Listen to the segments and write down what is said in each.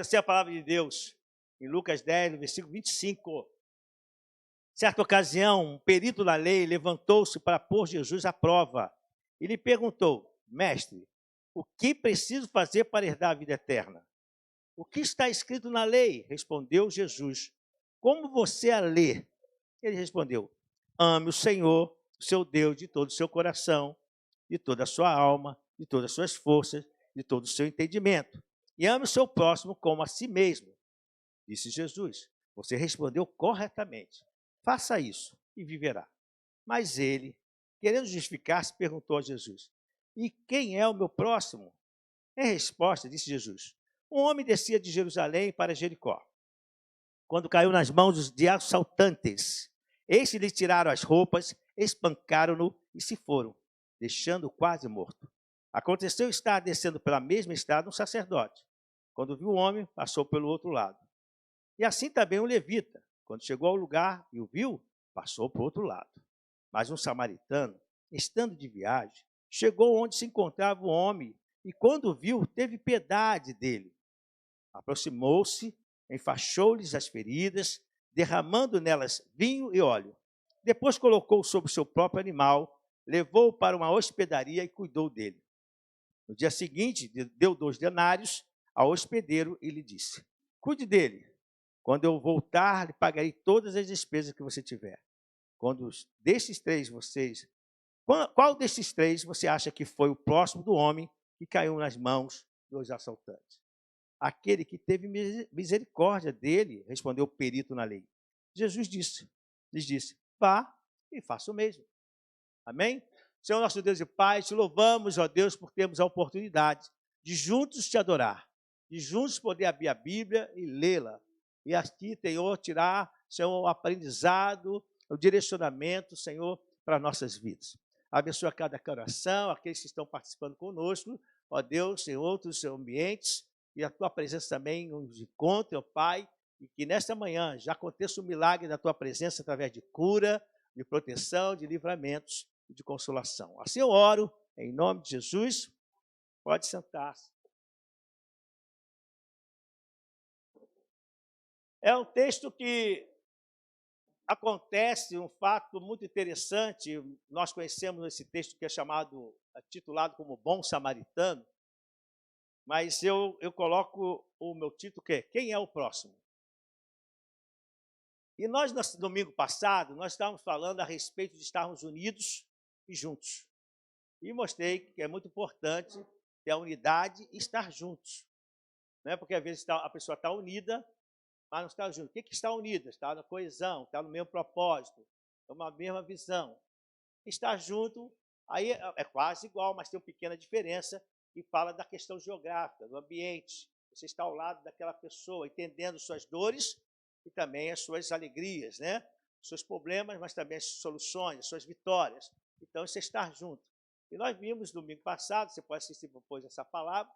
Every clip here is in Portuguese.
você a palavra de Deus em Lucas 10, no versículo 25. Certa ocasião, um perito da lei levantou-se para pôr Jesus à prova e lhe perguntou: Mestre, o que preciso fazer para herdar a vida eterna? O que está escrito na lei? Respondeu Jesus. Como você a lê? Ele respondeu: Ame o Senhor, o seu Deus, de todo o seu coração, de toda a sua alma, de todas as suas forças, de todo o seu entendimento. E ame o seu próximo como a si mesmo. Disse Jesus: Você respondeu corretamente. Faça isso e viverá. Mas ele, querendo justificar-se, perguntou a Jesus: E quem é o meu próximo? Em resposta, disse Jesus: Um homem descia de Jerusalém para Jericó, quando caiu nas mãos de assaltantes. Estes lhe tiraram as roupas, espancaram-no e se foram, deixando-o quase morto. Aconteceu estar descendo pela mesma estrada um sacerdote. Quando viu o homem, passou pelo outro lado. E assim também um levita, quando chegou ao lugar e o viu, passou para o outro lado. Mas um samaritano, estando de viagem, chegou onde se encontrava o homem e, quando o viu, teve piedade dele. Aproximou-se, enfaixou-lhes as feridas, derramando nelas vinho e óleo. Depois colocou-o sobre o seu próprio animal, levou-o para uma hospedaria e cuidou dele. No dia seguinte, deu 2 denários ao hospedeiro e lhe disse: Cuide dele. Quando eu voltar, lhe pagarei todas as despesas que você tiver. Qual destes três você acha que foi o próximo do homem que caiu nas mãos dos assaltantes? Aquele que teve misericórdia dele, respondeu o perito na lei. Jesus lhes disse: Vá e faça o mesmo. Amém? Senhor nosso Deus e Pai, te louvamos, ó Deus, por termos a oportunidade de juntos te adorar, de juntos poder abrir a Bíblia e lê-la. E aqui, Senhor, tirar, Senhor, o aprendizado, o direcionamento, Senhor, para nossas vidas. Abençoa cada coração, aqueles que estão participando conosco, ó Deus, em outros ambientes, e a tua presença também nos encontre, ó Pai, e que nesta manhã já aconteça o milagre da tua presença através de cura, de proteção, de livramentos e de consolação. Assim eu oro, em nome de Jesus. Pode sentar-se. É um texto que acontece um fato muito interessante. Nós conhecemos esse texto que é titulado como Bom Samaritano, mas eu coloco o meu título que é Quem é o Próximo? E nós, no domingo passado, nós estávamos falando a respeito de estarmos unidos e juntos. E mostrei que é muito importante ter a unidade e estar juntos. Né? Porque às vezes a pessoa está unida, mas não está junto. O que está unida? Está na coesão, está no mesmo propósito, é uma mesma visão. Estar junto, aí é quase igual, mas tem uma pequena diferença, que fala da questão geográfica, do ambiente. Você está ao lado daquela pessoa, entendendo suas dores e também as suas alegrias, né? Seus problemas, mas também as soluções, as suas vitórias. Então, isso é estar junto. E nós vimos domingo passado, você pode assistir depois essa palavra,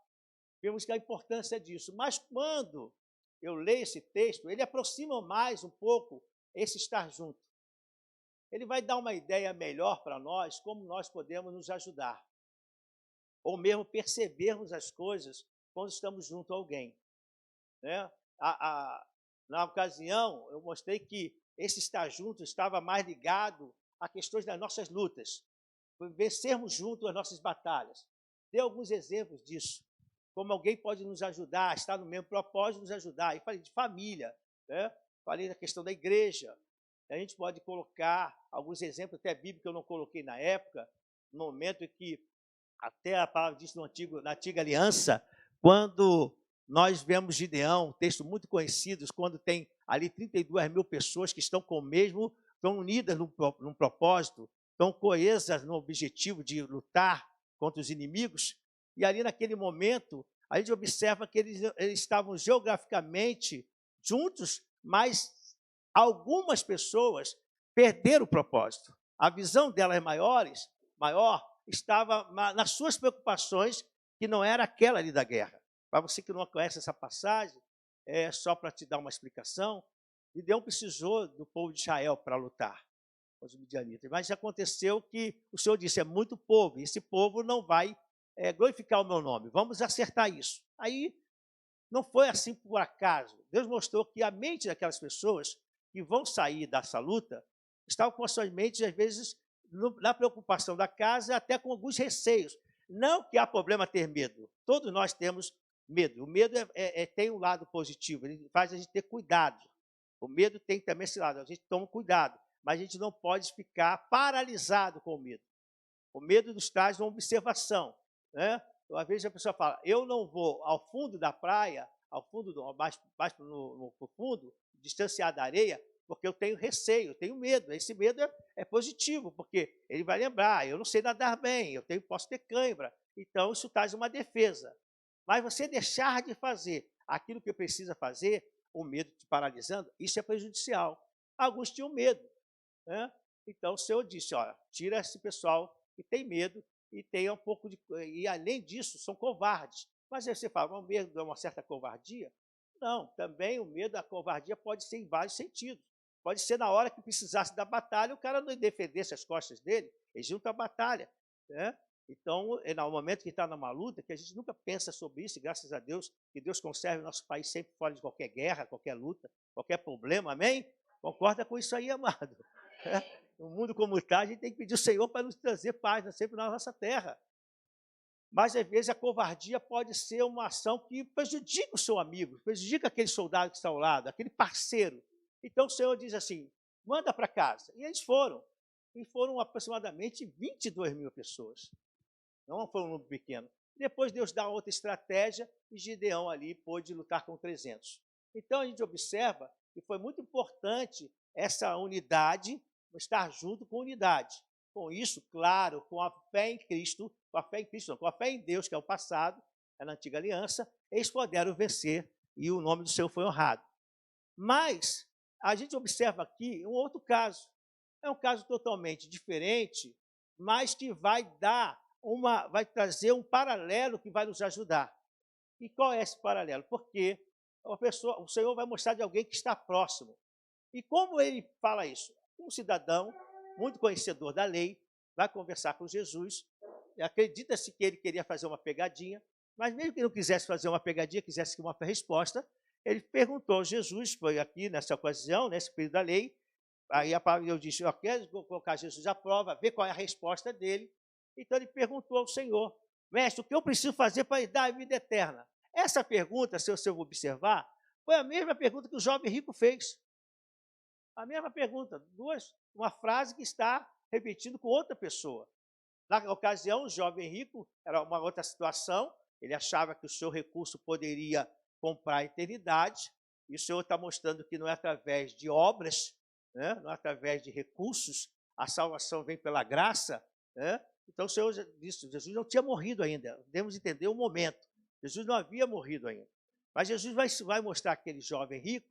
vimos que a importância disso. Mas quando eu leio esse texto, ele aproxima mais um pouco esse estar junto. Ele vai dar uma ideia melhor para nós, como nós podemos nos ajudar. Ou mesmo percebermos as coisas quando estamos junto a alguém. Né? Na ocasião, eu mostrei que esse estar junto estava mais ligado a questões das nossas lutas, vencermos junto as nossas batalhas. Dei alguns exemplos disso, como alguém pode nos ajudar, estar no mesmo propósito, nos ajudar. E falei de família, né? Falei da questão da igreja. A gente pode colocar alguns exemplos, até bíblicos que eu não coloquei na época, no momento em que, até a palavra diz na antiga aliança, quando nós vemos Gideão, um texto muito conhecido, quando tem ali 32 mil pessoas que estão com o mesmo, estão unidas num propósito, estão coesas no objetivo de lutar contra os inimigos, e ali naquele momento, a gente observa que eles estavam geograficamente juntos, mas algumas pessoas perderam o propósito. A visão delas maior estava nas suas preocupações, que não era aquela ali da guerra. Para você que não conhece essa passagem, só para te dar uma explicação, Gideão precisou do povo de Israel para lutar com os midianitas. Mas aconteceu que o Senhor disse, é muito povo, e esse povo não vai glorificar o meu nome. Vamos acertar isso. Aí, não foi assim por acaso. Deus mostrou que a mente daquelas pessoas que vão sair dessa luta estavam com as suas mentes, às vezes, na preocupação da casa, até com alguns receios. Não que há problema ter medo. Todos nós temos medo. O medo tem um lado positivo, ele faz a gente ter cuidado. O medo tem também esse lado, a gente toma cuidado, mas a gente não pode ficar paralisado com o medo. O medo nos traz uma observação, né? Uma vez a pessoa fala, eu não vou ao fundo da praia, ao fundo, mais no fundo, distanciar da areia, porque eu tenho receio, eu tenho medo. Esse medo é positivo, porque ele vai lembrar, eu não sei nadar bem, posso ter cãibra. Então, isso traz uma defesa. Mas você deixar de fazer aquilo que precisa fazer, o medo te paralisando, isso é prejudicial. Alguns tinham medo, né? Então, o Senhor disse, olha, tira esse pessoal que tem medo e tem um pouco de... E, além disso, são covardes. Mas aí você fala, o medo é uma certa covardia? Não, também o medo, a covardia pode ser em vários sentidos. Pode ser na hora que precisasse da batalha, o cara não defendesse as costas dele, ele junta a batalha, né? Então, no momento que está numa luta, que a gente nunca pensa sobre isso, e graças a Deus, que Deus conserve o nosso país sempre fora de qualquer guerra, qualquer luta, qualquer problema, amém? Concorda com isso aí, amado? No mundo como está, a gente tem que pedir ao Senhor para nos trazer paz, sempre na nossa terra. Mas, às vezes, a covardia pode ser uma ação que prejudica o seu amigo, prejudica aquele soldado que está ao lado, aquele parceiro. Então, o Senhor diz assim, manda para casa. E eles foram. E foram aproximadamente 22 mil pessoas. Não foi um número pequeno. Depois Deus dá outra estratégia e Gideão ali pôde lutar com 300. Então a gente observa que foi muito importante essa unidade, estar junto com unidade. Com isso, claro, com a fé em Cristo, com a fé em Deus, que é o passado, é na antiga aliança, eles puderam vencer e o nome do Senhor foi honrado. Mas a gente observa aqui um outro caso. É um caso totalmente diferente, mas que vai trazer um paralelo que vai nos ajudar. E qual é esse paralelo? Porque o Senhor vai mostrar de alguém que está próximo. E como ele fala isso? Um cidadão, muito conhecedor da lei, vai conversar com Jesus, acredita-se que ele queria fazer uma pegadinha, mas mesmo que não quisesse fazer uma pegadinha, quisesse uma resposta, ele perguntou a Jesus, foi aqui nessa ocasião, nesse período da lei, aí a palavra de Deus disse, eu quero colocar Jesus à prova, ver qual é a resposta dele. Então ele perguntou ao Senhor, mestre, o que eu preciso fazer para lhe dar a vida eterna? Essa pergunta, se eu observar, foi a mesma pergunta que o jovem rico fez. A mesma pergunta, uma frase que está repetindo com outra pessoa. Na ocasião, o jovem rico, era uma outra situação, ele achava que o seu recurso poderia comprar a eternidade, e o Senhor está mostrando que não é através de obras, né? Não é através de recursos, a salvação vem pela graça, né? Então o Senhor disse, Jesus não tinha morrido ainda, devemos entender o momento, Jesus não havia morrido ainda, mas Jesus vai mostrar aquele jovem rico,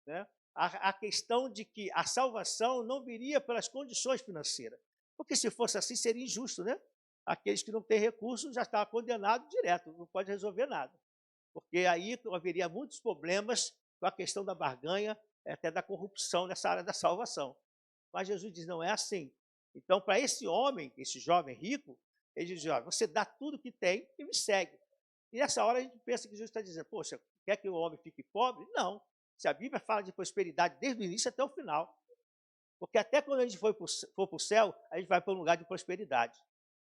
né, a questão de que a salvação não viria pelas condições financeiras, porque se fosse assim seria injusto, né? Aqueles que não têm recursos já estavam condenados direto, não pode resolver nada, porque aí haveria muitos problemas com a questão da barganha, até da corrupção nessa área da salvação. Mas Jesus diz, não é assim. Então, para esse homem, esse jovem rico, ele diz, olha, você dá tudo que tem e me segue. E nessa hora a gente pensa que Jesus está dizendo, poxa, quer que o homem fique pobre? Não. Se a Bíblia fala de prosperidade desde o início até o final. Porque até quando a gente for para o céu, a gente vai para um lugar de prosperidade.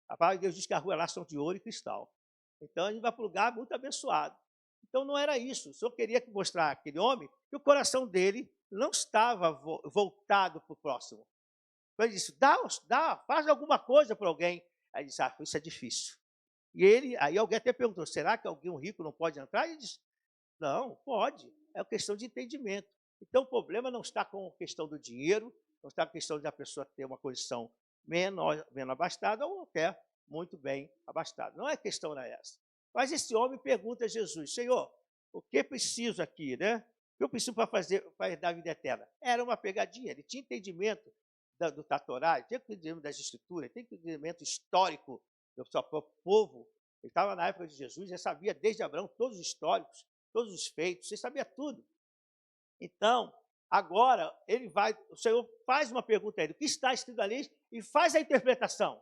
A palavra de Deus diz que as ruas lá são de ouro e cristal. Então a gente vai para um lugar muito abençoado. Então não era isso. O Senhor queria mostrar àquele homem que o coração dele não estava voltado para o próximo. Então ele disse, faz alguma coisa para alguém. Aí ele disse, isso é difícil. E aí alguém até perguntou, será que alguém rico não pode entrar? E ele disse, não, pode. É uma questão de entendimento. Então o problema não está com a questão do dinheiro, não está com a questão de a pessoa ter uma condição menos abastada ou até muito bem abastada. Não é questão essa. Mas esse homem pergunta a Jesus, Senhor, o que preciso aqui, né? O que eu preciso para dar a vida eterna? Era uma pegadinha, ele tinha entendimento do Tatorá, ele tinha entendimento das escrituras, ele tinha entendimento histórico do seu próprio povo. Ele estava na época de Jesus, ele sabia desde Abraão todos os históricos, todos os feitos, ele sabia tudo. Então, agora, o Senhor faz uma pergunta a ele, o que está escrito ali, e faz a interpretação.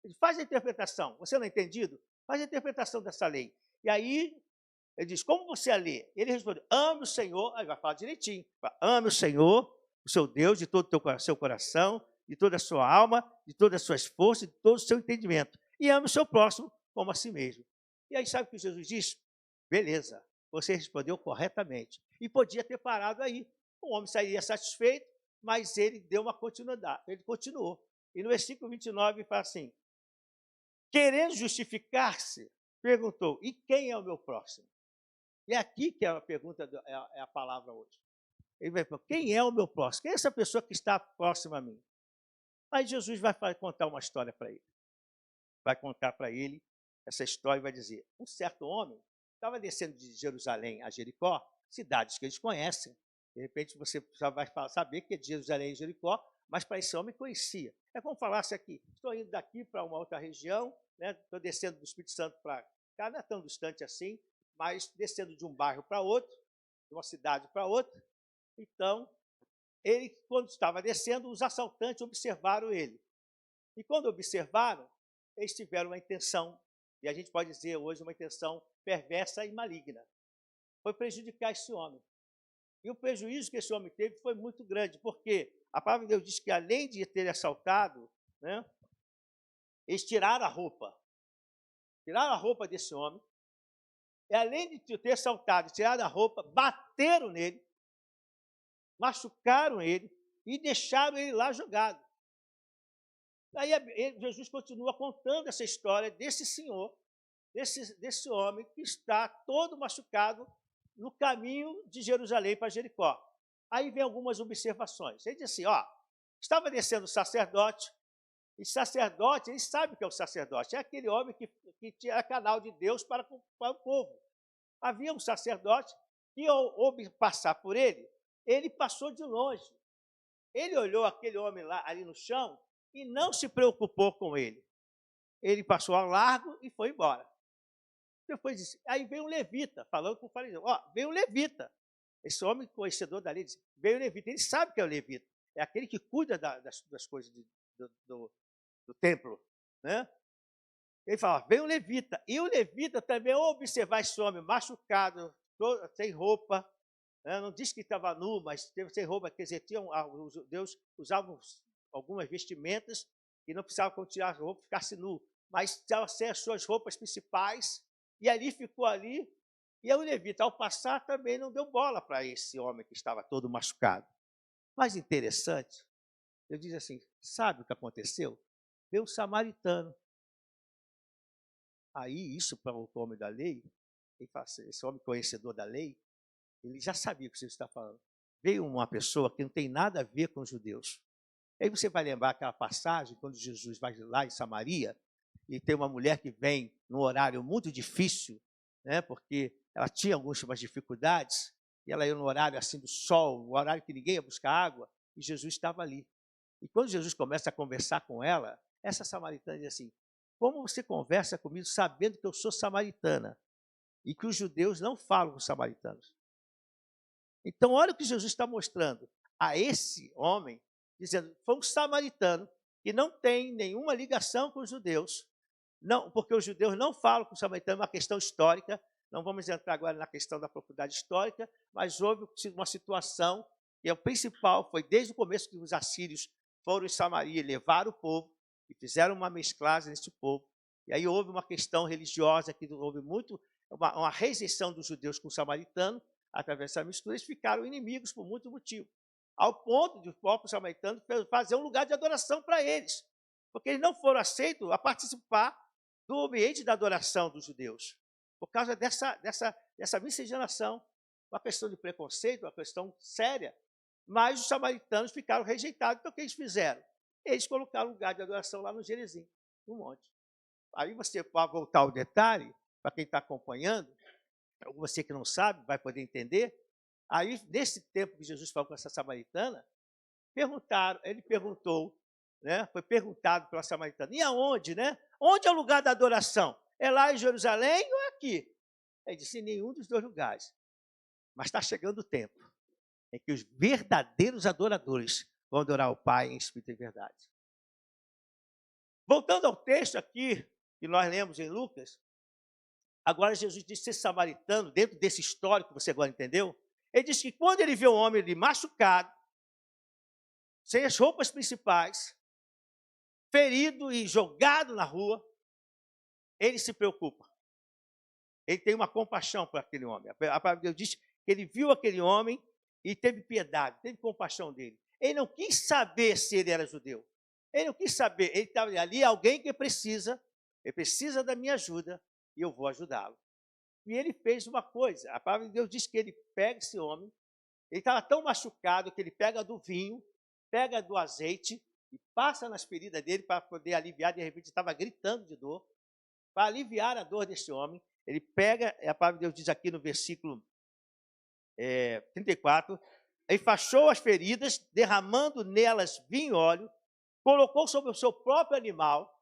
Ele faz a interpretação. Você não é entendido? Faz a interpretação dessa lei. E aí, Ele diz, como você a lê? Ele respondeu, ame o Senhor, aí vai falar direitinho, ame o Senhor, o seu Deus, de todo o seu coração, de toda a sua alma, de todas as suas forças, de todo o seu entendimento. E ame o seu próximo como a si mesmo. E aí sabe o que Jesus diz? Beleza, você respondeu corretamente. E podia ter parado aí. O homem sairia satisfeito, mas ele deu uma continuidade, ele continuou. E no versículo 29 fala assim, querendo justificar-se, perguntou, e quem é o meu próximo? E é aqui que é a pergunta, é a palavra hoje. Ele vai falar, quem é o meu próximo? Quem é essa pessoa que está próxima a mim? Aí Jesus vai contar uma história para ele. Vai contar para ele essa história e vai dizer, um certo homem estava descendo de Jerusalém a Jericó, cidades que eles conhecem. De repente você já vai saber que é de Jerusalém e Jericó, mas para esse homem conhecia. É como falasse aqui, estou indo daqui para uma outra região, né? Estou descendo do Espírito Santo para cá, não é tão distante assim, mas descendo de um bairro para outro, de uma cidade para outra. Então, ele, quando estava descendo, os assaltantes observaram ele. E quando observaram, eles tiveram uma intenção, e a gente pode dizer hoje uma intenção perversa e maligna. Foi prejudicar esse homem. E o prejuízo que esse homem teve foi muito grande, porque a palavra de Deus diz que, além de ter assaltado, né, eles tiraram a roupa desse homem, e além de ter assaltado, tiraram a roupa, bateram nele, machucaram ele e deixaram ele lá jogado. Aí Jesus continua contando essa história desse senhor, desse homem que está todo machucado no caminho de Jerusalém para Jericó. Aí vem algumas observações. Ele diz assim, estava descendo o sacerdote, e sacerdote, ele sabe o que é o sacerdote, é aquele homem que tinha canal de Deus para o povo. Havia um sacerdote que, ao passar por ele passou de longe. Ele olhou aquele homem lá ali no chão e não se preocupou com ele. Ele passou ao largo e foi embora. Depois disse, aí veio um levita, falando com o fariseu, veio um levita. Esse homem conhecedor da lei disse, veio um levita, ele sabe que é o levita, é aquele que cuida das coisas do templo, né? Ele fala, veio um levita, e o levita também, ao observar esse homem machucado, sem roupa, né? Não disse que estava nu, mas teve sem roupa, quer dizer, os judeus usavam algumas vestimentas e não precisavam tirar a roupa, ficasse nu, mas precisava ser as suas roupas principais, e ali ficou ali, e o levita, ao passar, também não deu bola para esse homem que estava todo machucado. Mas interessante, eu disse assim, sabe o que aconteceu? Veio um samaritano. Aí, isso para o homem da lei, esse homem conhecedor da lei, ele já sabia o que você está falando. Veio uma pessoa que não tem nada a ver com os judeus. Aí você vai lembrar aquela passagem, quando Jesus vai lá em Samaria, e tem uma mulher que vem num horário muito difícil, né, porque ela tinha algumas dificuldades, e ela ia no horário assim do sol, no horário que ninguém ia buscar água, e Jesus estava ali. E quando Jesus começa a conversar com ela, essa samaritana diz assim, como você conversa comigo sabendo que eu sou samaritana, e que os judeus não falam com os samaritanos? Então, olha o que Jesus está mostrando a esse homem, dizendo, foi um samaritano que não tem nenhuma ligação com os judeus, não, porque os judeus não falam com os samaritanos, é uma questão histórica, não vamos entrar agora na questão da profundidade histórica, mas houve uma situação, que o principal foi desde o começo que os assírios foram em Samaria, levaram o povo e fizeram uma mesclagem nesse povo, e aí houve uma questão religiosa, que houve uma rejeição dos judeus com o samaritano, através dessa mistura, eles ficaram inimigos por muito motivo, ao ponto de o próprio samaritano fazer um lugar de adoração para eles, porque eles não foram aceitos a participar do ambiente da adoração dos judeus, por causa dessa miscigenação, uma questão de preconceito, uma questão séria, mas os samaritanos ficaram rejeitados, então o que eles fizeram? Eles colocaram um lugar de adoração lá no Gerizim, no monte. Aí você pode voltar ao detalhe, para quem está acompanhando, você que não sabe, vai poder entender. Aí, nesse tempo que Jesus falou com essa samaritana, ele perguntou, né, foi perguntado pela samaritana, e aonde, né? Onde é o lugar da adoração? É lá em Jerusalém ou é aqui? Ele disse, em nenhum dos dois lugares. Mas está chegando o tempo em que os verdadeiros adoradores vão adorar o Pai em espírito e verdade. Voltando ao texto aqui, que nós lemos em Lucas, Agora Jesus disse ser samaritano, dentro desse histórico que você agora entendeu, ele disse que quando ele vê um homem ali machucado, sem as roupas principais, ferido e jogado na rua, ele se preocupa. Ele tem uma compaixão por aquele homem. A palavra de Deus diz que ele viu aquele homem e teve piedade, teve compaixão dele. Ele não quis saber se ele era judeu. Ele não quis saber. Ele estava ali, alguém que precisa, ele precisa da minha ajuda e eu vou ajudá-lo. E ele fez uma coisa. A palavra de Deus diz que ele pega esse homem, ele estava tão machucado que ele pega do vinho, pega do azeite e passa nas feridas dele para poder aliviar. De repente, estava gritando de dor. Para aliviar a dor desse homem, ele pega, a palavra de Deus diz aqui no versículo 34, enfaixou as feridas, derramando nelas vinho e óleo, colocou sobre o seu próprio animal.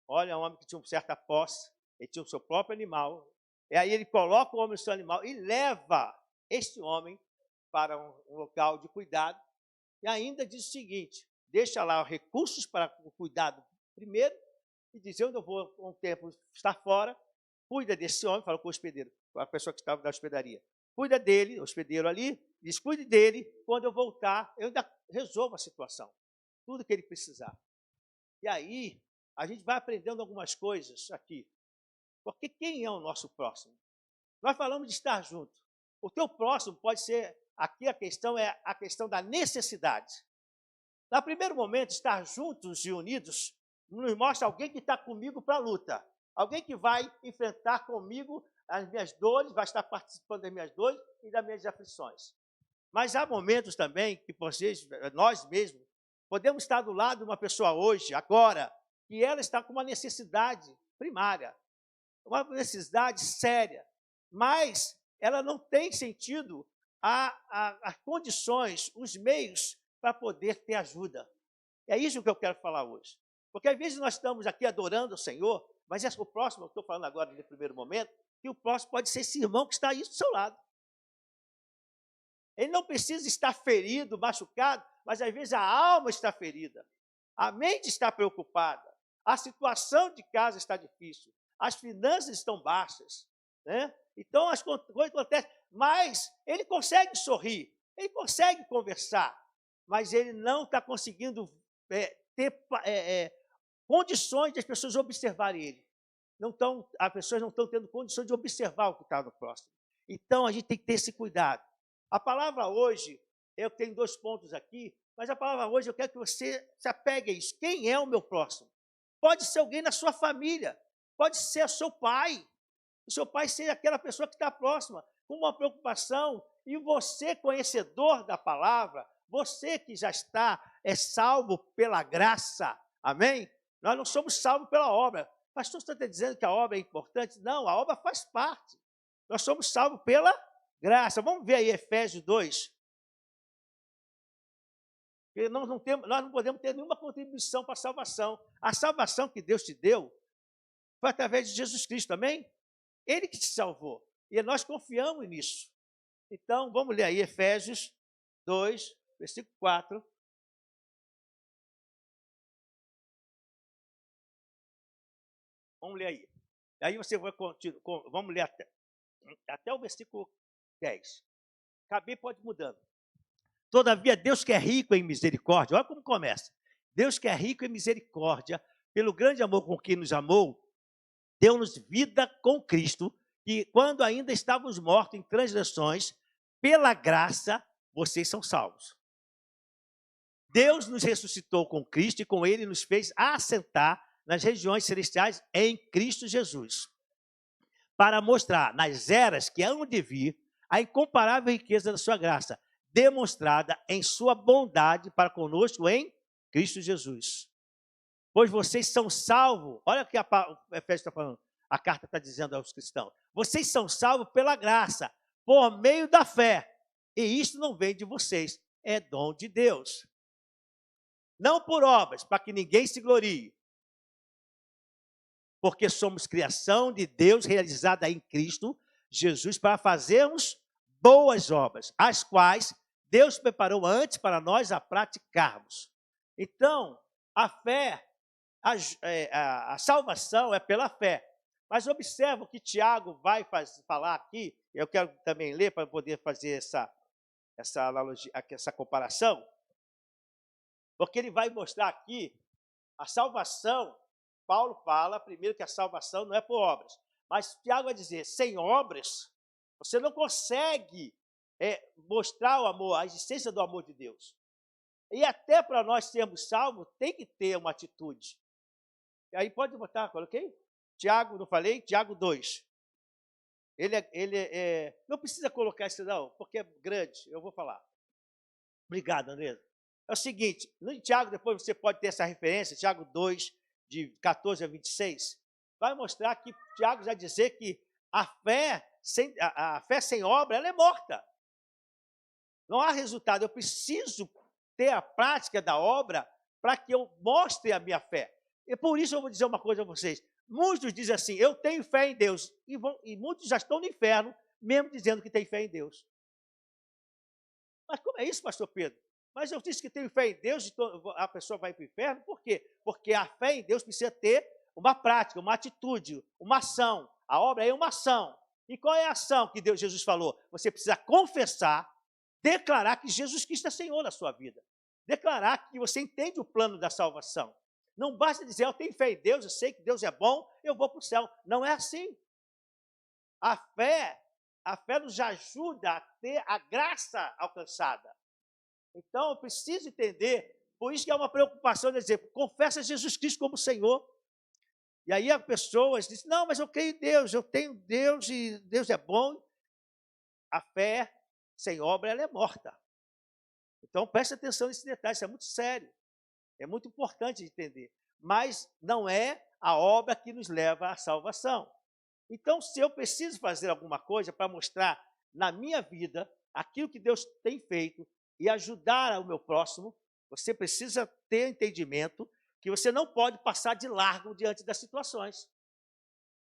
Olha, um homem que tinha uma certa posse, ele tinha o seu próprio animal. E aí ele coloca o homem no seu animal e leva este homem para um local de cuidado. E ainda diz o seguinte, deixa lá recursos para o cuidado primeiro, e diz, eu vou um tempo estar fora, cuida desse homem, falou com o hospedeiro, a pessoa que estava na hospedaria. Cuida dele, o hospedeiro ali, diz, cuide dele, quando eu voltar, eu ainda resolvo a situação, tudo que ele precisar. E aí, a gente vai aprendendo algumas coisas aqui. Porque quem é o nosso próximo? Nós falamos de estar junto. O teu próximo pode ser, aqui a questão é a questão da necessidade. No primeiro momento, estar juntos e unidos nos mostra alguém que está comigo para a luta. Alguém que vai enfrentar comigo as minhas dores, vai estar participando das minhas dores e das minhas aflições. Mas há momentos também que nós mesmos, podemos estar do lado de uma pessoa hoje, agora, que ela está com uma necessidade primária, uma necessidade séria, mas ela não tem sentido as condições, os meios para poder ter ajuda. É isso que eu quero falar hoje. Porque às vezes nós estamos aqui adorando o Senhor, mas o próximo, eu estou falando agora no primeiro momento, que o próximo pode ser esse irmão que está aí do seu lado. Ele não precisa estar ferido, machucado, mas às vezes a alma está ferida, a mente está preocupada, a situação de casa está difícil, as finanças estão baixas, né? Então as coisas acontecem, mas ele consegue sorrir, ele consegue conversar, mas ele não está conseguindo ter condições de as pessoas observarem ele. As pessoas não estão tendo condições de observar o que está no próximo. Então a gente tem que ter esse cuidado. A palavra hoje, eu tenho 2 pontos aqui, mas a palavra hoje eu quero que você se apegue a isso. Quem é o meu próximo? Pode ser alguém na sua família, pode ser o seu pai. O seu pai ser aquela pessoa que está próxima, com uma preocupação, e você, conhecedor da palavra, você que já está salvo pela graça, amém? Nós não somos salvos pela obra. Pastor, você está dizendo que a obra é importante? Não, a obra faz parte. Nós somos salvos pela graça. Vamos ver aí Efésios 2. Porque nós não podemos ter nenhuma contribuição para a salvação. A salvação que Deus te deu foi através de Jesus Cristo, amém? Ele que te salvou. E nós confiamos nisso. Então, vamos ler aí Efésios 2, versículo 4. Vamos ler aí. Aí você vai continuar. Vamos ler até o versículo 10. Caber pode ir mudando. Todavia, Deus que é rico em misericórdia, olha como começa. Deus que é rico em misericórdia, pelo grande amor com que nos amou, deu-nos vida com Cristo, e quando ainda estávamos mortos em transgressões, pela graça, vocês são salvos. Deus nos ressuscitou com Cristo e com Ele nos fez assentar nas regiões celestiais em Cristo Jesus, para mostrar nas eras que hão de vir a incomparável riqueza da sua graça, demonstrada em sua bondade para conosco em Cristo Jesus. Pois vocês são salvos, olha o que o Efésios está falando, a carta está dizendo aos cristãos, vocês são salvos pela graça, por meio da fé, e isto não vem de vocês, é dom de Deus. Não por obras, para que ninguém se glorie, porque somos criação de Deus realizada em Cristo Jesus para fazermos boas obras, as quais Deus preparou antes para nós a praticarmos. Então, a fé, a salvação é pela fé. Mas observa o que Tiago vai falar aqui, eu quero também ler para poder fazer essa analogia, essa comparação, porque ele vai mostrar aqui a salvação. Paulo fala primeiro que a salvação não é por obras, mas Tiago vai dizer, sem obras, você não consegue mostrar o amor, a existência do amor de Deus. E até para nós sermos salvos, tem que ter uma atitude. E aí pode botar, coloquei? Tiago, não falei? Tiago 2. Não precisa colocar isso não, porque é grande, eu vou falar. Obrigado, Andresa. É o seguinte, no Tiago, depois você pode ter essa referência, Tiago 2, de 14 a 26, vai mostrar que Tiago vai dizer que a fé sem obra, ela é morta. Não há resultado, eu preciso ter a prática da obra para que eu mostre a minha fé. E por isso eu vou dizer uma coisa a vocês, muitos dizem assim, eu tenho fé em Deus, e muitos já estão no inferno, mesmo dizendo que tem fé em Deus. Mas como é isso, pastor Pedro? Mas eu disse que tenho fé em Deus, então a pessoa vai para o inferno, por quê? Porque a fé em Deus precisa ter uma prática, uma atitude, uma ação. A obra é uma ação. E qual é a ação que Jesus falou? Você precisa confessar, declarar que Jesus Cristo é Senhor na sua vida. Declarar que você entende o plano da salvação. Não basta dizer, eu tenho fé em Deus, eu sei que Deus é bom, eu vou para o céu. Não é assim. A fé nos ajuda a ter a graça alcançada. Então, eu preciso entender, por isso que é uma preocupação de dizer, confessa Jesus Cristo como Senhor. E aí as pessoas dizem, não, mas eu creio em Deus, eu tenho Deus e Deus é bom. A fé sem obra, ela é morta. Então, preste atenção nesse detalhe, isso é muito sério. É muito importante entender. Mas não é a obra que nos leva à salvação. Então, se eu preciso fazer alguma coisa para mostrar na minha vida aquilo que Deus tem feito e ajudar o meu próximo, você precisa ter entendimento que você não pode passar de largo diante das situações.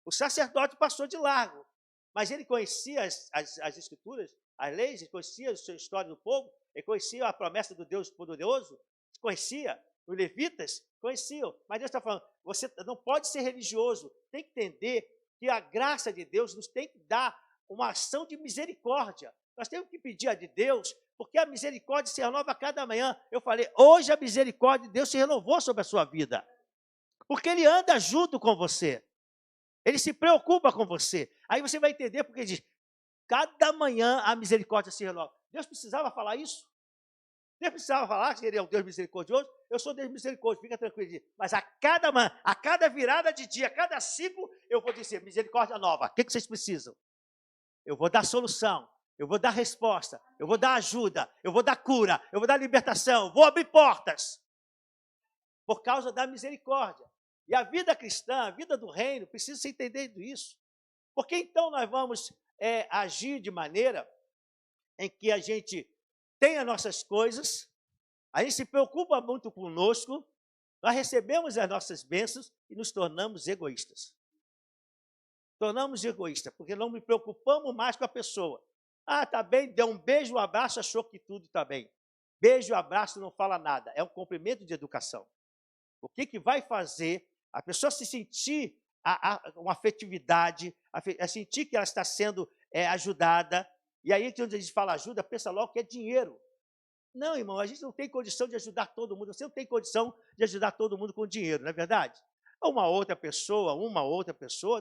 O sacerdote passou de largo, mas ele conhecia as escrituras, as leis, ele conhecia a história do povo, ele conhecia a promessa do Deus poderoso, conhecia, os levitas conheciam, mas Deus está falando, você não pode ser religioso, tem que entender que a graça de Deus nos tem que dar uma ação de misericórdia. Nós temos que pedir a de Deus, porque a misericórdia se renova a cada manhã. Eu falei, hoje a misericórdia de Deus se renovou sobre a sua vida, porque Ele anda junto com você, Ele se preocupa com você. Aí você vai entender porque Ele diz, cada manhã a misericórdia se renova. Deus precisava falar isso? Deus precisava falar que Ele é um Deus misericordioso? Eu sou Deus misericordioso, fica tranquilo. Mas a cada manhã, a cada virada de dia, a cada ciclo, eu vou dizer, misericórdia nova. O que vocês precisam? Eu vou dar solução, eu vou dar resposta, eu vou dar ajuda, eu vou dar cura, eu vou dar libertação, vou abrir portas. Por causa da misericórdia. E a vida cristã, a vida do reino, precisa ser entendido isso. Porque então nós vamos agir de maneira em que a gente tem as nossas coisas, a gente se preocupa muito conosco, nós recebemos as nossas bênçãos e nos tornamos egoístas. Tornamos egoístas, porque não me preocupamos mais com a pessoa. Ah, tá bem, deu um beijo, um abraço, achou que tudo está bem. Beijo e abraço não fala nada, é um cumprimento de educação. O que vai fazer a pessoa se sentir uma afetividade, a sentir que ela está sendo ajudada, e aí quando a gente fala ajuda, pensa logo que é dinheiro. Não, irmão, a gente não tem condição de ajudar todo mundo, você não tem condição de ajudar todo mundo com dinheiro, não é verdade? Uma outra pessoa,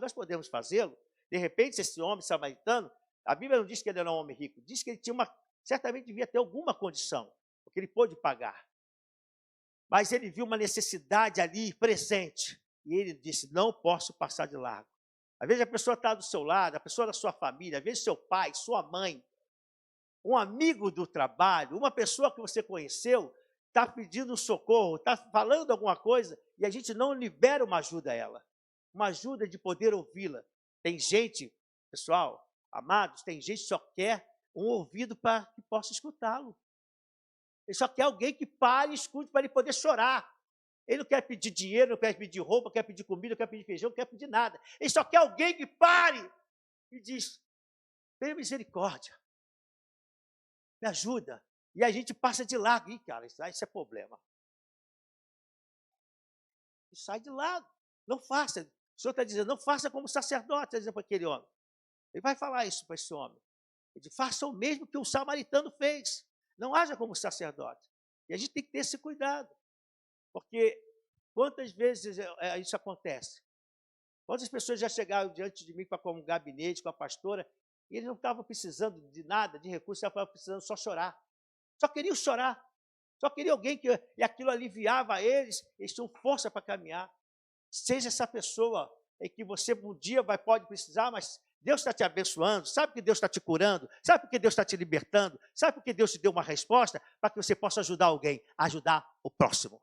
nós podemos fazê-lo. De repente, esse homem samaritano, a Bíblia não diz que ele era um homem rico, diz que ele tinha certamente devia ter alguma condição, porque ele pôde pagar. Mas ele viu uma necessidade ali presente, e ele disse, não posso passar de largo. Às vezes a pessoa está do seu lado, a pessoa da sua família, às vezes seu pai, sua mãe, um amigo do trabalho, uma pessoa que você conheceu, está pedindo socorro, está falando alguma coisa, e a gente não libera uma ajuda a ela, uma ajuda de poder ouvi-la. Tem gente, pessoal, amados, tem gente que só quer um ouvido para que possa escutá-lo. Ele só quer alguém que pare e escute para ele poder chorar. Ele não quer pedir dinheiro, não quer pedir roupa, não quer pedir comida, não quer pedir feijão, não quer pedir nada. Ele só quer alguém que pare e diz, tenha misericórdia, me ajuda. E a gente passa de lado. Ih, cara, isso é problema. E sai de lado. Não faça. O Senhor está dizendo, não faça como sacerdote, está dizendo para aquele homem. Ele vai falar isso para esse homem. Ele diz, faça o mesmo que o samaritano fez. Não haja como sacerdote. E a gente tem que ter esse cuidado. Porque quantas vezes isso acontece? Quantas pessoas já chegaram diante de mim para um gabinete com a pastora e eles não estavam precisando de nada, de recurso, estavam precisando só chorar. Só queriam chorar. Só queria alguém que e aquilo aliviava eles tinham força para caminhar. Seja essa pessoa em que você um dia pode precisar, mas Deus está te abençoando, sabe que Deus está te curando, sabe porque Deus está te libertando, sabe porque Deus te deu uma resposta para que você possa ajudar alguém, ajudar o próximo.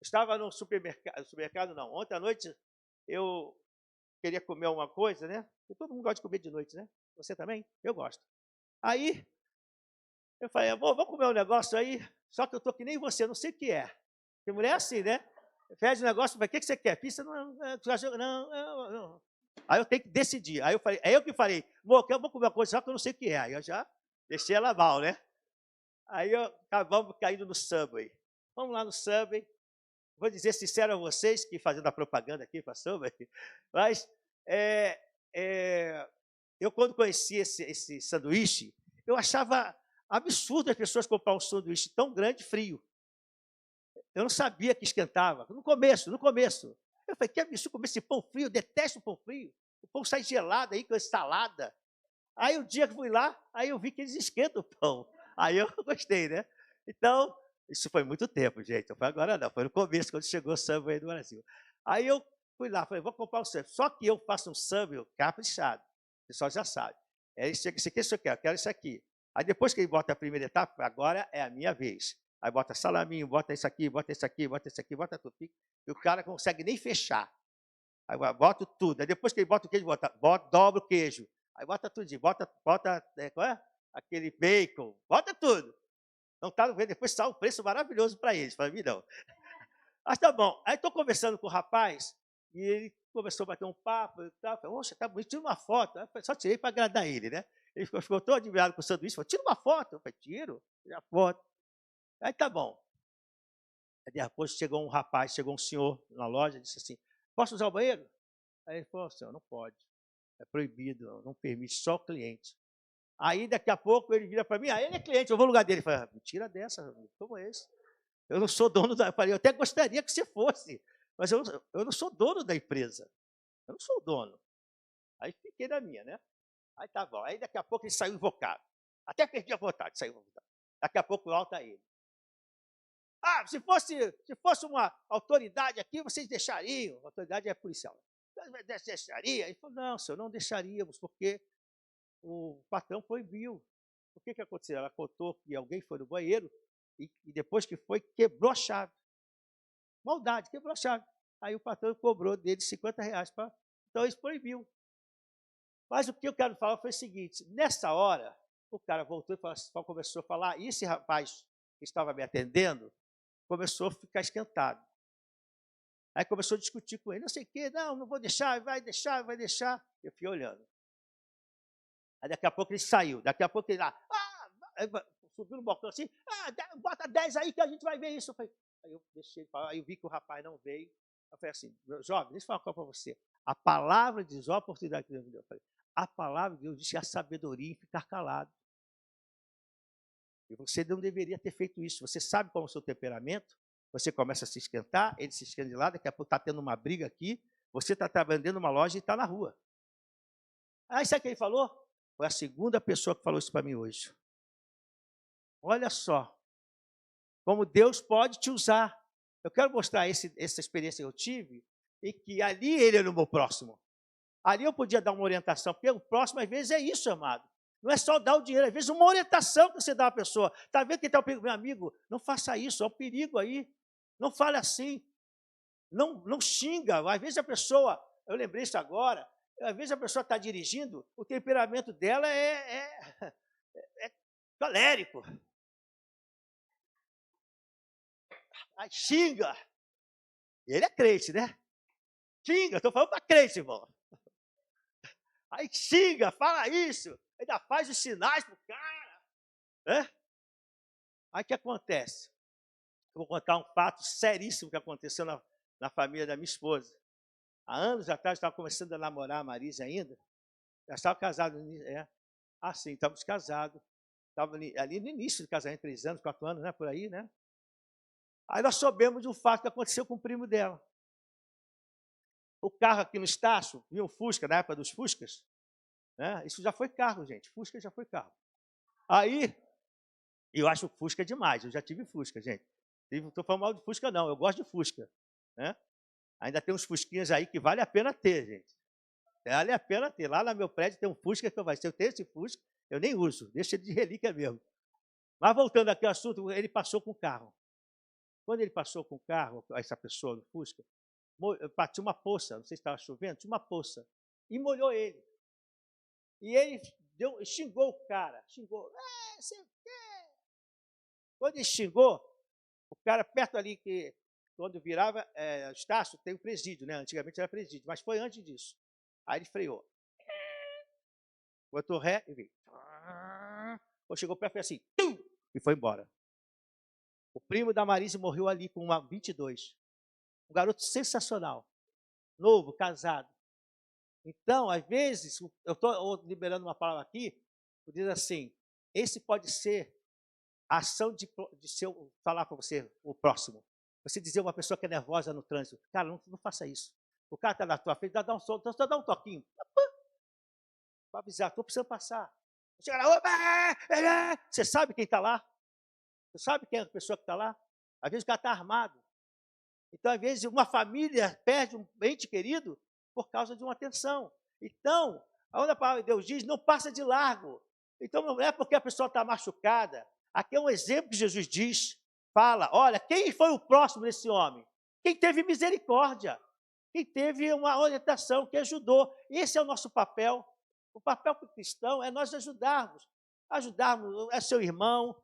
Estava no supermercado não, ontem à noite eu queria comer alguma coisa, né? E todo mundo gosta de comer de noite, né? Você também? Eu gosto. Aí eu falei, vamos comer um negócio aí, só que eu estou que nem você, não sei o que é. Porque mulher é assim, né? Pede um negócio, o que você quer? Pizza? Não. Aí eu tenho que decidir. Aí eu falei, é eu que falei, vou comer uma coisa só que eu não sei o que é. Aí eu já deixei ela mal, né? Aí acabamos caindo no Subway. Vamos lá no Subway. Vou dizer sincero a vocês, que fazendo a propaganda aqui para Subway, mas eu quando conheci esse sanduíche, eu achava absurdo as pessoas comprar um sanduíche tão grande frio. Eu não sabia que esquentava. No começo. Eu falei, que absurdo comer esse pão frio, eu detesto pão frio. O pão sai gelado aí com a salada. Aí o dia que fui lá, aí eu vi que eles esquentam o pão. Aí eu gostei, né? Então, isso foi muito tempo, gente. Não foi agora não, foi no começo, quando chegou o samba aí do Brasil. Aí eu fui lá, falei, vou comprar um samba. Só que eu faço um samba caprichado. O pessoal já sabe. Isso aqui, isso eu quero isso aqui. Aí depois que ele bota a primeira etapa, agora é a minha vez. Aí bota salaminho, bota isso aqui, bota isso aqui, bota isso aqui, bota tudo. E o cara não consegue nem fechar. Aí bota tudo. Aí depois que ele bota o queijo, dobra o queijo. Aí bota tudo, bota qual é? Aquele bacon, bota tudo. Não está vendo, depois está um preço maravilhoso para eles, para mim não. Mas tá bom. Aí estou conversando com o rapaz, e ele começou a bater um papo e tal. Falei, oxa, tá bonito, tira uma foto. Aí só tirei para agradar ele, né? Ele ficou todo admirado com o sanduíche, falou, tira uma foto. Eu falei, tira a foto. Aí tá bom. Aí depois chegou um senhor na loja, disse assim, posso usar o banheiro? Aí ele falou, senhor, não pode. É proibido, não permite, só o cliente. Aí, daqui a pouco, ele vira para mim, ele é cliente, eu vou no lugar dele. Ele fala, mentira dessa, como é esse? Eu não sou dono da... Eu falei, eu até gostaria que você fosse, mas eu não sou dono da empresa. Eu não sou dono. Aí fiquei na minha, né? Aí tá bom. Aí, daqui a pouco, ele saiu invocado. Até perdi a vontade de sair invocado. Daqui a pouco, volta ele. Se fosse uma autoridade aqui, vocês deixariam. A autoridade é policial. Deixaria? Ele falou, não, senhor, não deixaríamos, porque o patrão proibiu. O que aconteceu? Ela contou que alguém foi no banheiro e depois que foi, quebrou a chave. Maldade, quebrou a chave. Aí o patrão cobrou dele R$ 50. Então, isso proibiu. Mas o que eu quero falar foi o seguinte, nessa hora, o cara voltou e começou a falar, e esse rapaz que estava me atendendo, começou a ficar esquentado. Aí começou a discutir com ele, não sei o quê, não vou deixar, vai deixar. Eu fiquei olhando. Aí daqui a pouco ele saiu, daqui a pouco ele lá, subiu no balcão assim, bota 10 aí que a gente vai ver isso. Aí eu deixei ele falar, aí eu vi que o rapaz não veio. Eu falei assim, jovem, deixa eu falar uma coisa para você. A palavra diz, a oportunidade que Deus me deu. Eu falei, a palavra de Deus diz que a sabedoria em ficar calado. E você não deveria ter feito isso. Você sabe qual é o seu temperamento, você começa a se esquentar, ele se esquenta de lá, daqui a pouco está tendo uma briga aqui, você está trabalhando numa loja e está na rua. Aí sabe o que ele falou? Foi a segunda pessoa que falou isso para mim hoje. Olha só, como Deus pode te usar. Eu quero mostrar essa experiência que eu tive, e que ali ele era o meu próximo. Ali eu podia dar uma orientação, porque o próximo às vezes é isso, amado. Não é só dar o dinheiro, às vezes uma orientação que você dá à pessoa. Está vendo que está o perigo? Meu amigo, não faça isso, é um perigo aí. Não fale assim. Não xinga. Às vezes a pessoa, eu lembrei isso agora, às vezes a pessoa está dirigindo, o temperamento dela é colérico. Aí xinga. Ele é crente, né? Xinga, estou falando para crente, irmão. Aí xinga, fala isso, ainda faz os sinais para o cara. Né? Aí o que acontece? Eu vou contar um fato seríssimo que aconteceu na família da minha esposa. há anos atrás, estava começando a namorar a Marisa ainda, já estava casado, sim, estávamos casados, estava ali no início do casamento, 3 anos, 4 anos, né, por aí, né? Aí nós soubemos de um fato que aconteceu com o primo dela. O carro aqui no Estácio, vinha um Fusca, na época dos Fuscas, né? Isso já foi carro, gente, Fusca já foi carro. Aí, eu acho Fusca demais, eu já tive Fusca, gente. Não estou falando mal de Fusca, não, eu gosto de Fusca, né? Ainda tem uns Fusquinhas aí que vale a pena ter, gente. Vale a pena ter. Lá no meu prédio tem um Fusca que se eu tenho esse Fusca, eu nem uso, deixa ele de relíquia mesmo. Mas voltando aqui ao assunto, ele passou com o carro. Quando ele passou com o carro, essa pessoa do Fusca, tinha uma poça, não sei se estava chovendo, tinha uma poça, e molhou ele. E ele xingou o cara, xingou, sei o quê. Quando ele xingou, o cara perto ali, que quando virava Estácio, tem o presídio, né? Antigamente era presídio, mas foi antes disso. Aí ele freou. Botou ré e veio. Quando chegou perto, foi assim, e foi embora. O primo da Marise morreu ali com uma 22. Um garoto sensacional, novo, casado. Então, às vezes, eu estou liberando uma palavra aqui, diz assim, esse pode ser a ação de falar para você, o próximo. Você dizer a uma pessoa que é nervosa no trânsito, cara, não faça isso. O cara está na tua frente, dá um toquinho. Para avisar, estou precisando passar. Chega lá, você sabe quem está lá? Você sabe quem é a pessoa que está lá? Às vezes o cara está armado. Então, às vezes, uma família perde um ente querido por causa de uma tensão. Então, a palavra de Deus diz, não passa de largo. Então, não é porque a pessoa está machucada. Aqui é um exemplo que Jesus diz, fala, olha, quem foi o próximo desse homem? Quem teve misericórdia, quem teve uma orientação, que ajudou. Esse é o nosso papel. O papel cristão é nós ajudarmos. Ajudarmos é seu irmão,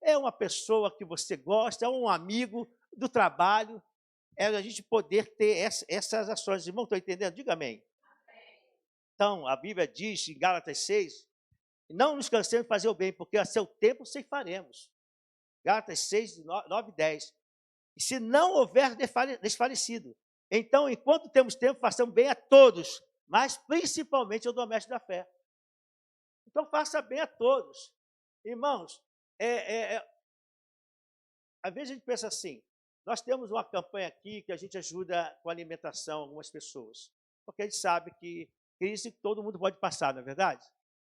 é uma pessoa que você gosta, é um amigo do trabalho, é a gente poder ter essas ações. Irmão, estão entendendo? Diga amém. Então, a Bíblia diz em Gálatas 6, não nos cansemos de fazer o bem, porque a seu tempo ceifaremos. Gálatas 6, 9 e 10. E se não houver desfalecido, então, enquanto temos tempo, façamos bem a todos, mas principalmente ao doméstico da fé. Então, faça bem a todos. Irmãos, às vezes a gente pensa assim, nós temos uma campanha aqui que a gente ajuda com alimentação algumas pessoas, porque a gente sabe que crise todo mundo pode passar, não é verdade?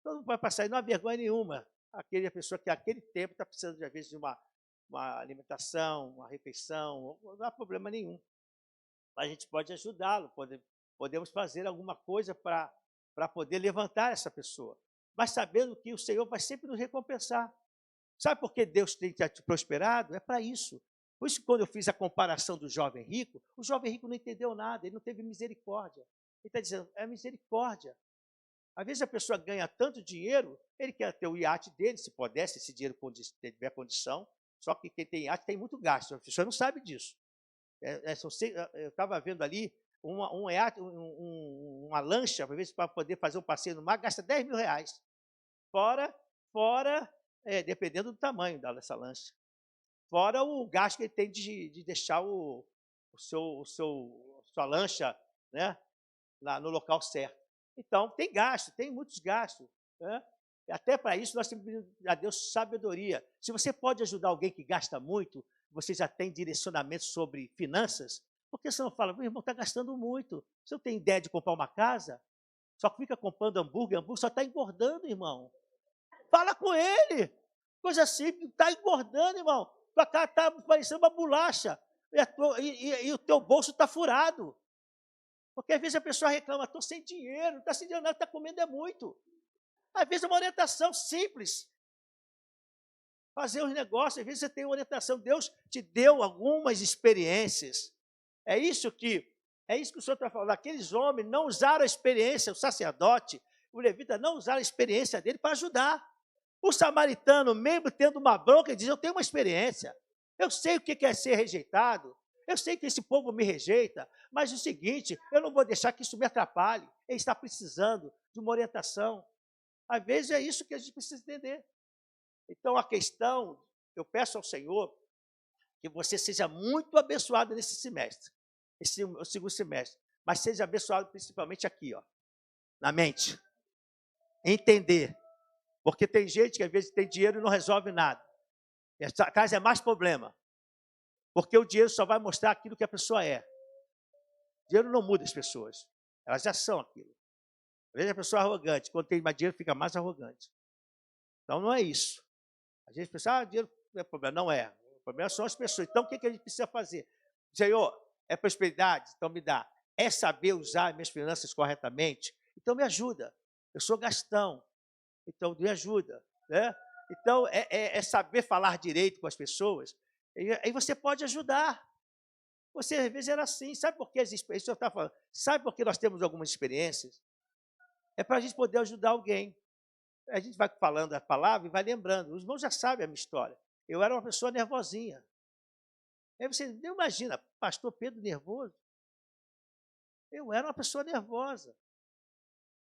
Todo mundo pode passar e não há vergonha nenhuma. Aquela pessoa que naquele tempo está precisando, às vezes, de uma alimentação, uma refeição, não há problema nenhum. A gente pode ajudá-lo, podemos fazer alguma coisa para poder levantar essa pessoa, mas sabendo que o Senhor vai sempre nos recompensar. Sabe por que Deus tem te prosperado? É para isso. Por isso, quando eu fiz a comparação do jovem rico, o jovem rico não entendeu nada, ele não teve misericórdia. Ele está dizendo, é misericórdia. Às vezes a pessoa ganha tanto dinheiro, ele quer ter o iate dele, se pudesse, esse dinheiro tiver condição, só que quem tem iate tem muito gasto, a pessoa não sabe disso. Eu estava vendo ali uma lancha, para poder fazer um passeio no mar, gasta 10 mil reais. Fora dependendo do tamanho dessa lancha. Fora o gasto que ele tem de deixar sua lancha, né, no local certo. Então, tem gasto, tem muitos gastos. Né? Até para isso, nós temos que pedir a Deus sabedoria. Se você pode ajudar alguém que gasta muito, você já tem direcionamento sobre finanças, por que você não fala, meu irmão, está gastando muito. Você não tem ideia de comprar uma casa? Só fica comprando hambúrguer só está engordando, irmão. Fala com ele. Coisa simples, está engordando, irmão. Tua cara está parecendo uma bolacha. E o teu bolso está furado. Porque às vezes a pessoa reclama, estou sem dinheiro, não está sem dinheiro, não, está comendo muito. Às vezes é uma orientação simples. Fazer os negócios, às vezes você tem uma orientação. Deus te deu algumas experiências. É isso que o Senhor está falando. Aqueles homens não usaram a experiência, o sacerdote, o levita não usaram a experiência dele para ajudar. O samaritano, mesmo tendo uma bronca, ele diz, eu tenho uma experiência. Eu sei o que é ser rejeitado. Eu sei que esse povo me rejeita, mas é o seguinte, eu não vou deixar que isso me atrapalhe. Ele está precisando de uma orientação. Às vezes é isso que a gente precisa entender. Então, a questão, eu peço ao Senhor que você seja muito abençoado nesse semestre, esse segundo semestre. mas seja abençoado principalmente aqui, ó, na mente. Entender. Porque tem gente que às vezes tem dinheiro e não resolve nada. Essa casa é mais problema. Porque o dinheiro só vai mostrar aquilo que a pessoa é. O dinheiro não muda as pessoas. Elas já são aquilo. Às vezes a pessoa é arrogante. Quando tem mais dinheiro, fica mais arrogante. Então não é isso. A gente pensa, dinheiro não é problema. Não é. O problema são as pessoas. Então o que a gente precisa fazer? Senhor, é prosperidade? Então me dá. É saber usar minhas finanças corretamente? Então me ajuda. Eu sou gastão. Então me ajuda. Né? Então é saber falar direito com as pessoas. E aí você pode ajudar. Você às vezes era assim. Sabe por que as experiências? Eu estava falando. Sabe por que nós temos algumas experiências? É para a gente poder ajudar alguém. A gente vai falando a palavra e vai lembrando. Os irmãos já sabem a minha história. Eu era uma pessoa nervosinha. Aí você não imagina, pastor Pedro nervoso. Eu era uma pessoa nervosa.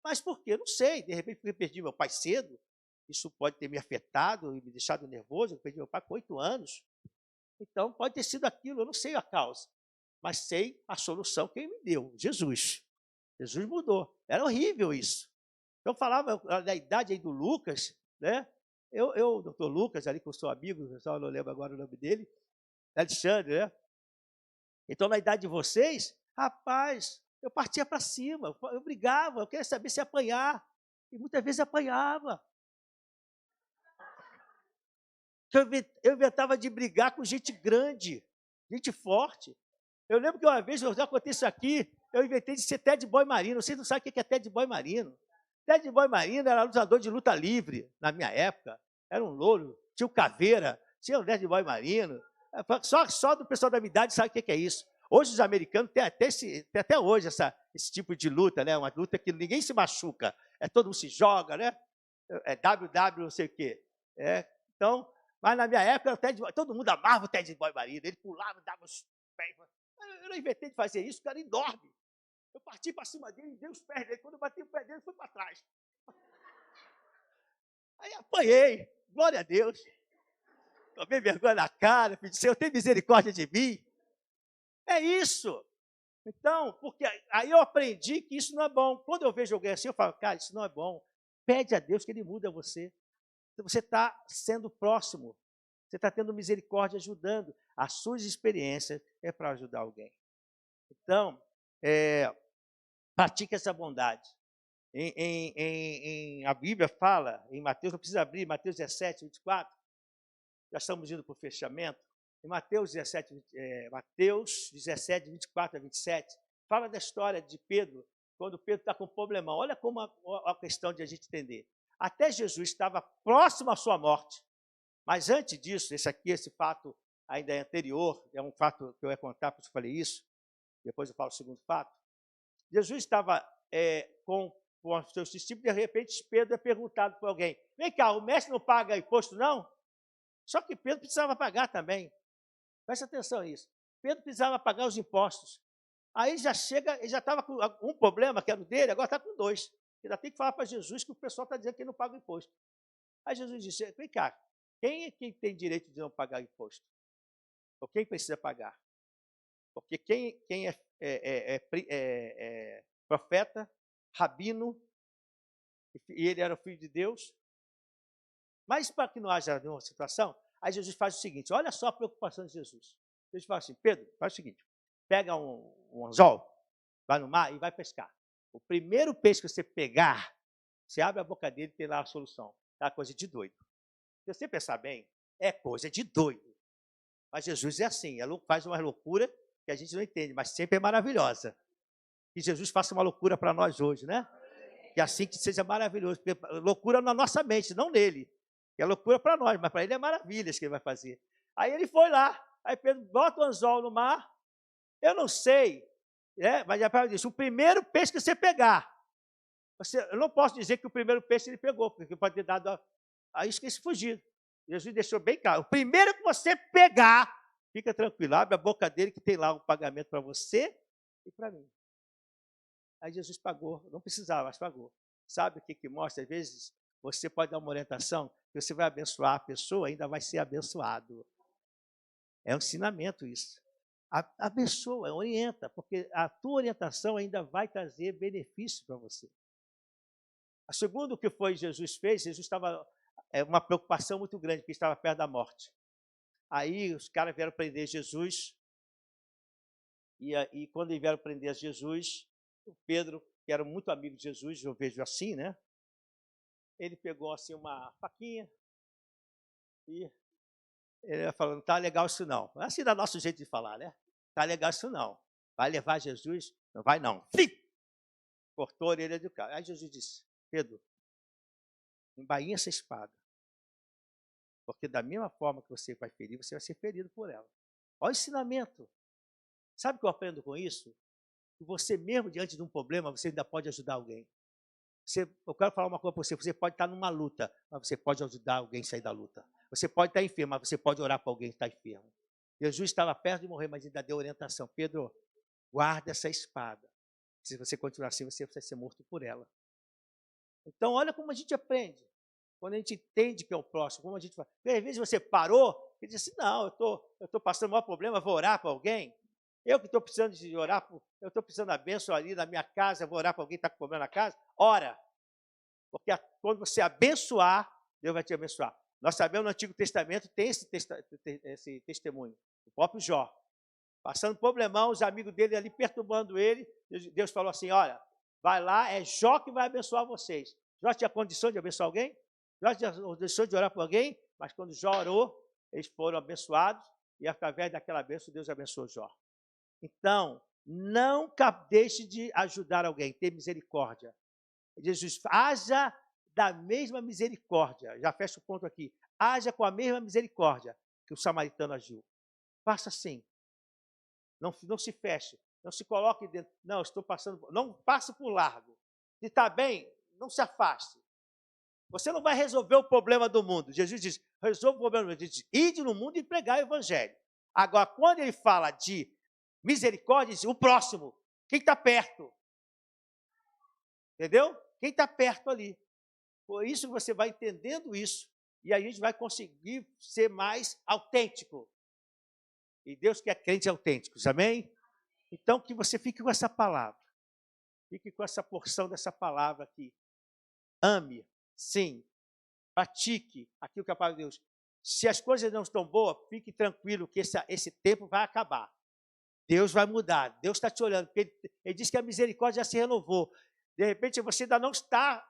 Mas por quê? Não sei. De repente, porque eu perdi meu pai cedo. Isso pode ter me afetado e me deixado nervoso. Eu perdi meu pai com 8 anos. Então, pode ter sido aquilo. Eu não sei a causa. Mas sei a solução que ele me deu. Jesus. Jesus mudou. Era horrível isso. Então, falava da idade aí do Lucas, né? O doutor Lucas, ali que eu sou amigo, o pessoal não lembro agora o nome dele, Alexandre, né? Então, na idade de vocês, rapaz, eu partia para cima, eu brigava, eu queria saber se apanhar. E muitas vezes apanhava. Eu inventava de brigar com gente grande, gente forte. Eu lembro que uma vez, já aconteceu isso aqui, eu inventei de ser Ted Boy Marino. Vocês não sabem o que é Ted Boy Marino. Ted Boy Marino era lutador de luta livre, na minha época. Era um louro, tinha o Caveira, tinha o Ted Boy Marino. Só do pessoal da minha idade sabe o que é isso. Hoje os americanos têm até hoje esse tipo de luta, né? Uma luta que ninguém se machuca. Todo mundo se joga, né? É WW não sei o quê. Então, mas na minha época, todo mundo amava o Ted Boy Marino. Ele pulava, dava os pés. Eu não inventei de fazer isso, o cara enorme. Eu parti para cima dele e dei os pés dele. Quando eu bati o pé dele, foi para trás. Aí apanhei, glória a Deus. Tomei vergonha na cara, pedi, Senhor, tem misericórdia de mim. É isso. Então, porque aí eu aprendi que isso não é bom. Quando eu vejo alguém assim, eu falo, cara, isso não é bom. Pede a Deus que Ele muda você. Você está sendo próximo. Você está tendo misericórdia, ajudando. As suas experiências é para ajudar alguém. Então, pratique essa bondade. A Bíblia fala, em Mateus, não precisa abrir, Mateus 17, 24, já estamos indo para o fechamento. Em Mateus 17, 24 a 27, fala da história de Pedro, quando Pedro está com um problemão. Olha como a questão de a gente entender. Até Jesus estava próximo à sua morte, mas antes disso, esse fato ainda é anterior, é um fato que eu ia contar, por isso eu falei isso, depois eu falo o segundo fato. Jesus estava com os seus discípulos, de repente Pedro é perguntado por alguém, vem cá, o mestre não paga imposto não? Só que Pedro precisava pagar também. Presta atenção nisso. Pedro precisava pagar os impostos. Aí ele já estava com um problema, que era o dele, agora está com 2. Ainda tem que falar para Jesus que o pessoal está dizendo que ele não paga o imposto. Aí Jesus disse, vem cá, quem é quem tem direito de não pagar imposto? Ou quem precisa pagar? Porque quem é profeta, rabino, e ele era o filho de Deus. Mas para que não haja nenhuma situação, aí Jesus faz o seguinte, olha só a preocupação de Jesus. Jesus fala assim, Pedro, faz o seguinte, pega um anzol, vai no mar e vai pescar. O primeiro peixe que você pegar, você abre a boca dele e tem lá a solução. É coisa de doido. Se você pensar bem, é coisa de doido. Mas Jesus é assim, faz uma loucura que a gente não entende, mas sempre é maravilhosa. Que Jesus faça uma loucura para nós hoje, né? Que assim que seja maravilhoso, porque loucura na nossa mente, não nele. Que é loucura para nós, mas para ele é maravilhas que ele vai fazer. Aí ele foi lá, aí Pedro bota o anzol no mar, eu não sei, mas a palavra diz, o primeiro peixe que você pegar, eu não posso dizer que o primeiro peixe ele pegou, porque pode ter dado a isca e se fugir. Jesus deixou bem claro, o primeiro que você pegar, fica tranquilo, abre a boca dele que tem lá um pagamento para você e para mim. Aí Jesus pagou, não precisava, mas pagou. Sabe o que mostra? Às vezes, você pode dar uma orientação, que você vai abençoar a pessoa, ainda vai ser abençoado. É um ensinamento isso. Abençoa, orienta, porque a tua orientação ainda vai trazer benefício para você. A segundo que foi Jesus fez, Jesus estava uma preocupação muito grande, porque estava perto da morte. Aí os caras vieram prender Jesus, e quando eles vieram prender Jesus, o Pedro, que era muito amigo de Jesus, eu vejo assim, né? Ele pegou assim uma faquinha e ele ia falando, tá legal isso não. Assim dá nosso jeito de falar, né? Tá legal isso não. Vai levar Jesus? Não vai não. Fim! Cortou a orelha do cara. Aí Jesus disse, Pedro, embainha essa espada. Porque da mesma forma que você vai ferir, você vai ser ferido por ela. Olha o ensinamento. Sabe o que eu aprendo com isso? Que você mesmo, diante de um problema, você ainda pode ajudar alguém. Eu quero falar uma coisa para você, você pode estar numa luta, mas você pode ajudar alguém a sair da luta. Você pode estar enfermo, mas você pode orar para alguém que está enfermo. Jesus estava perto de morrer, mas ainda deu orientação. Pedro, guarda essa espada. Se você continuar assim, você vai ser morto por ela. Então, olha como a gente aprende. Quando a gente entende que é o próximo, como a gente fala. Porque às vezes você parou e diz assim, não, eu estou passando o maior problema, vou orar para alguém. Eu que estou precisando de orar, eu estou precisando da bênção ali na minha casa, vou orar para alguém que está com problema na casa. Ora, porque quando você abençoar, Deus vai te abençoar. Nós sabemos no Antigo Testamento tem esse testemunho. O próprio Jó, passando problemão, os amigos dele ali perturbando ele, Deus falou assim, olha, vai lá, é Jó que vai abençoar vocês. Jó tinha condição de abençoar alguém? Jó tinha condição de orar por alguém? Mas quando Jó orou, eles foram abençoados, e através daquela bênção, Deus abençoou Jó. Então, nunca deixe de ajudar alguém, ter misericórdia. Jesus, haja da mesma misericórdia. Já fecha o ponto aqui. Haja com a mesma misericórdia que o samaritano agiu. Faça assim. Não se feche. Não se coloque dentro. Não, estou passando. Não passe por largo. Se está bem, não se afaste. Você não vai resolver o problema do mundo. Jesus diz, resolva o problema do mundo. Ele diz, ide no mundo e pregar o evangelho. Agora, quando ele fala de misericórdia, diz, o próximo, quem está perto. Entendeu? Quem está perto ali. Por isso você vai entendendo isso, e a gente vai conseguir ser mais autêntico. E Deus quer crentes autênticos, amém? Então, que você fique com essa palavra. Fique com essa porção dessa palavra aqui. Ame, sim. Pratique aquilo que é a palavra de Deus. Se as coisas não estão boas, fique tranquilo que esse tempo vai acabar. Deus vai mudar. Deus está te olhando. Porque ele diz que a misericórdia já se renovou. De repente, você ainda não está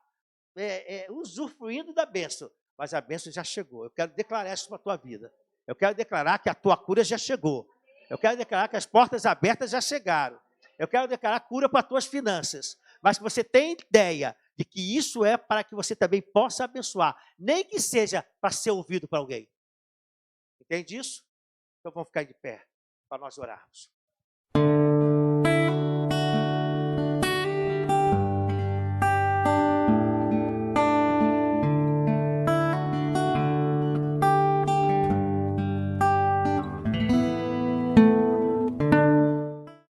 usufruindo da bênção, mas a bênção já chegou. Eu quero declarar isso para a tua vida. Eu quero declarar que a tua cura já chegou. Eu quero declarar que as portas abertas já chegaram. Eu quero declarar cura para as tuas finanças. Mas que você tenha ideia de que isso é para que você também possa abençoar, nem que seja para ser ouvido para alguém. Entende isso? Então vamos ficar de pé para nós orarmos.